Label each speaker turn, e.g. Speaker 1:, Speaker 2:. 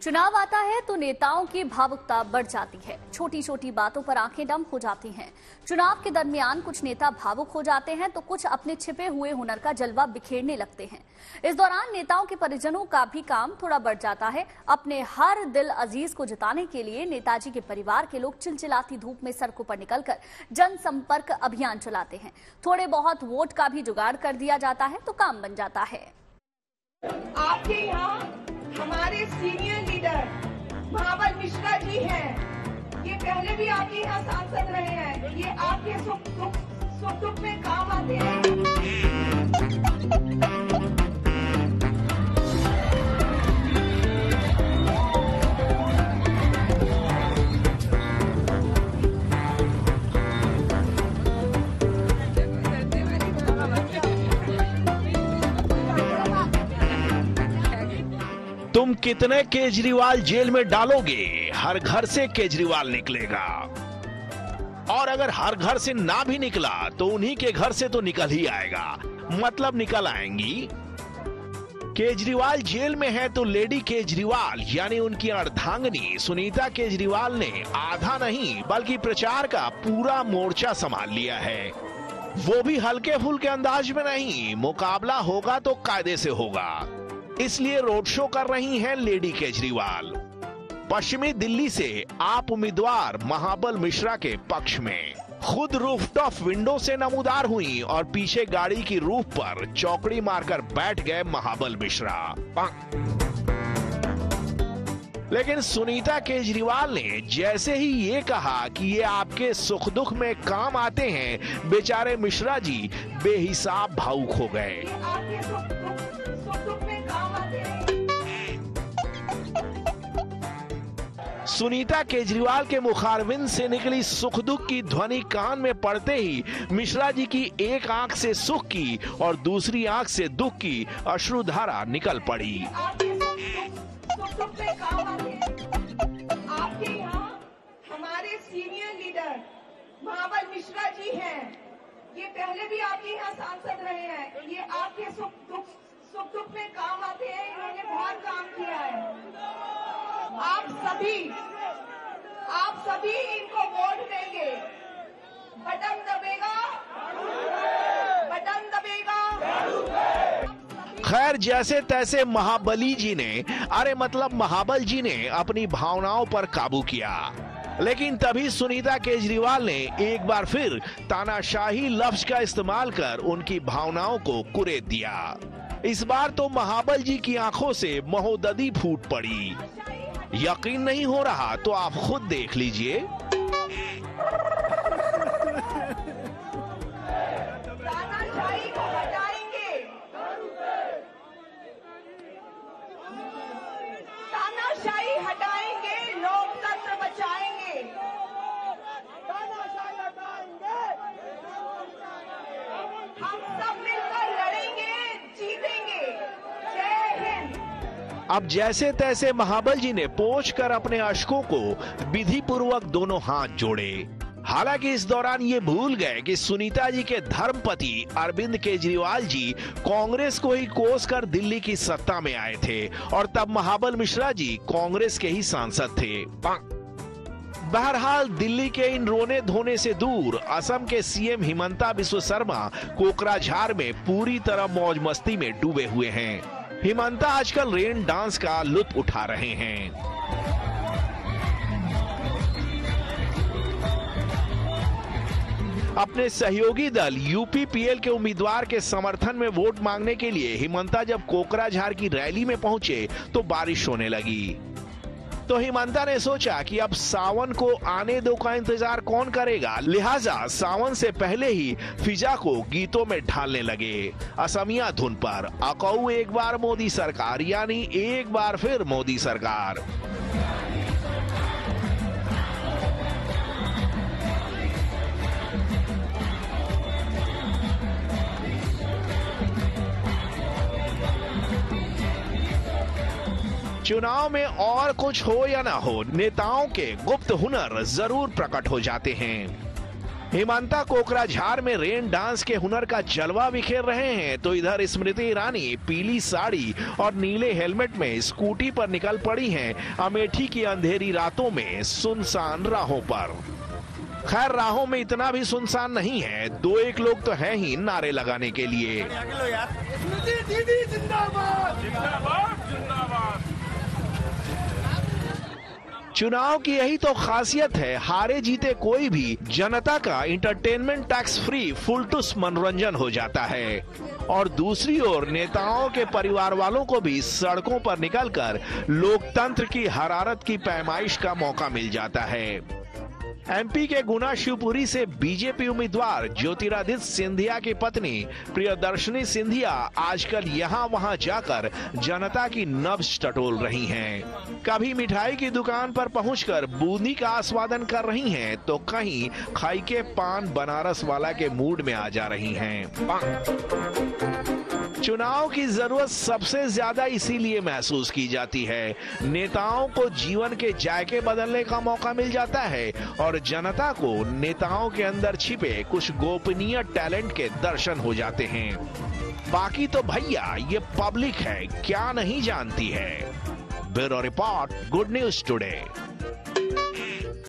Speaker 1: चुनाव आता है तो नेताओं की भावुकता बढ़ जाती है। छोटी छोटी बातों पर आंखें नम हो जाती हैं। चुनाव के दरमियान कुछ नेता भावुक हो जाते हैं तो कुछ अपने छिपे हुए हुनर का जलवा बिखेरने लगते हैं। इस दौरान नेताओं के परिजनों का भी काम थोड़ा बढ़ जाता है। अपने हर दिल अजीज को जिताने के लिए नेताजी के परिवार के लोग चिलचिलाती धूप में सड़कों पर निकलकर जनसंपर्क अभियान चलाते हैं। थोड़े बहुत वोट का भी जुगाड़ कर दिया जाता है तो काम बन जाता है।
Speaker 2: आपके यहाँ हमारे सीनियर लीडर महाबल मिश्रा जी हैं। ये पहले भी आपके यहाँ सांसद रहे हैं। ये आपके सुख दुख में काम आते हैं।
Speaker 3: तुम कितने केजरीवाल जेल में डालोगे, हर घर से केजरीवाल निकलेगा। और अगर हर घर से ना भी निकला तो उन्हीं के घर से तो निकल ही आएगा, मतलब निकल आएंगी। केजरीवाल जेल में है तो लेडी केजरीवाल यानी उनकी अर्धांगिनी सुनीता केजरीवाल ने आधा नहीं बल्कि प्रचार का पूरा मोर्चा संभाल लिया है। वो भी हल्के फुल्के अंदाज में नहीं, मुकाबला होगा तो कायदे से होगा, इसलिए रोड शो कर रही हैं लेडी केजरीवाल। पश्चिमी दिल्ली से आप उम्मीदवार महाबल मिश्रा के पक्ष में खुद रूफटॉप विंडो से नमूदार हुई और पीछे गाड़ी की रूफ पर चौकड़ी मारकर बैठ गए महाबल मिश्रा। लेकिन सुनीता केजरीवाल ने जैसे ही ये कहा कि ये आपके सुख दुख में काम आते हैं, बेचारे मिश्रा जी बेहिसाब भावुक हो गए। सुनीता केजरीवाल के मुखारविंद से निकली सुख दुख की ध्वनि कान में पड़ते ही मिश्रा जी की एक आंख से सुख की और दूसरी आंख से दुख की अश्रुधारा निकल पड़ी।
Speaker 2: आपके यहाँ हमारे सीनियर लीडर महाबल मिश्रा जी हैं। ये पहले भी आपके यहाँ सांसद रहे हैं। ये आपके सुख दुख में काम आते हैं। इन्होंने बहुत काम किया है। आप सभी इनको वोट देंगे। बटन दबेगा।
Speaker 3: खैर, जैसे तैसे महाबली जी ने महाबल जी ने अपनी भावनाओं पर काबू किया। लेकिन तभी सुनीता केजरीवाल ने एक बार फिर तानाशाही लफ्ज का इस्तेमाल कर उनकी भावनाओं को कुरेद दिया। इस बार तो महाबल जी की आंखों से महोदधी फूट पड़ी। यकीन नहीं हो रहा तो आप खुद देख लीजिए।
Speaker 2: तानाशाही को हटाएंगे। तानाशाही हटाएंगे, लोकतंत्र बचाएंगे। तानाशाही हटाएंगे। हम सब मिलकर लड़ेंगे, जीतेंगे। जय हिंद।
Speaker 3: अब जैसे तैसे महाबल जी ने पोंछ कर अपने अश्कों को विधि पूर्वक दोनों हाथ जोड़े। हालांकि इस दौरान ये भूल गए कि सुनीता जी के धर्मपति अरविंद केजरीवाल जी कांग्रेस को ही कोस कर दिल्ली की सत्ता में आए थे और तब महाबल मिश्रा जी कांग्रेस के ही सांसद थे। बहरहाल दिल्ली के इन रोने धोने से दूर असम के सीएम हिमंता बिस्वा शर्मा कोकराझार में पूरी तरह मौज मस्ती में डूबे हुए हैं। हिमंता आजकल रेन डांस का लुत्फ उठा रहे हैं। अपने सहयोगी दल यूपीपीएल के उम्मीदवार के समर्थन में वोट मांगने के लिए हिमंता जब कोकराझार की रैली में पहुंचे तो बारिश होने लगी। तो हिमंता ने सोचा कि अब सावन को आने दो का इंतजार कौन करेगा, लिहाजा सावन से पहले ही फिजा को गीतों में ढालने लगे। असमिया धुन पर अकऊ एक बार मोदी सरकार यानी एक बार फिर मोदी सरकार। चुनाव में और कुछ हो या ना हो, नेताओं के गुप्त हुनर जरूर प्रकट हो जाते हैं। हिमांता कोकराझार में रेन डांस के हुनर का जलवा बिखेर रहे हैं, तो इधर स्मृति ईरानी पीली साड़ी और नीले हेलमेट में स्कूटी पर निकल पड़ी हैं अमेठी की अंधेरी रातों में सुनसान राहों पर। खैर, राहों में इतना भी सुनसान नहीं है, 2-1 लोग तो हैं ही नारे लगाने के लिए। चुनाव की यही तो खासियत है, हारे जीते कोई भी जनता का एंटरटेनमेंट टैक्स फ्री फुलटूस मनोरंजन हो जाता है। और दूसरी ओर नेताओं के परिवार वालों को भी सड़कों पर निकलकर लोकतंत्र की हरारत की पैमाइश का मौका मिल जाता है। एमपी के गुना शिवपुरी से बीजेपी उम्मीदवार ज्योतिरादित्य सिंधिया की पत्नी प्रियदर्शनी सिंधिया आजकल यहाँ वहाँ जाकर जनता की नब्ज टटोल रही हैं। कभी मिठाई की दुकान पर पहुंचकर बूंदी का आस्वादन कर रही हैं, तो कहीं खाई के पान बनारस वाला के मूड में आ जा रही हैं। चुनाव की जरूरत सबसे ज्यादा इसीलिए महसूस की जाती है, नेताओं को जीवन के जायके बदलने का मौका मिल जाता है और जनता को नेताओं के अंदर छिपे कुछ गोपनीय टैलेंट के दर्शन हो जाते हैं। बाकी तो भैया ये पब्लिक है, क्या नहीं जानती है। Bureau report, good news today.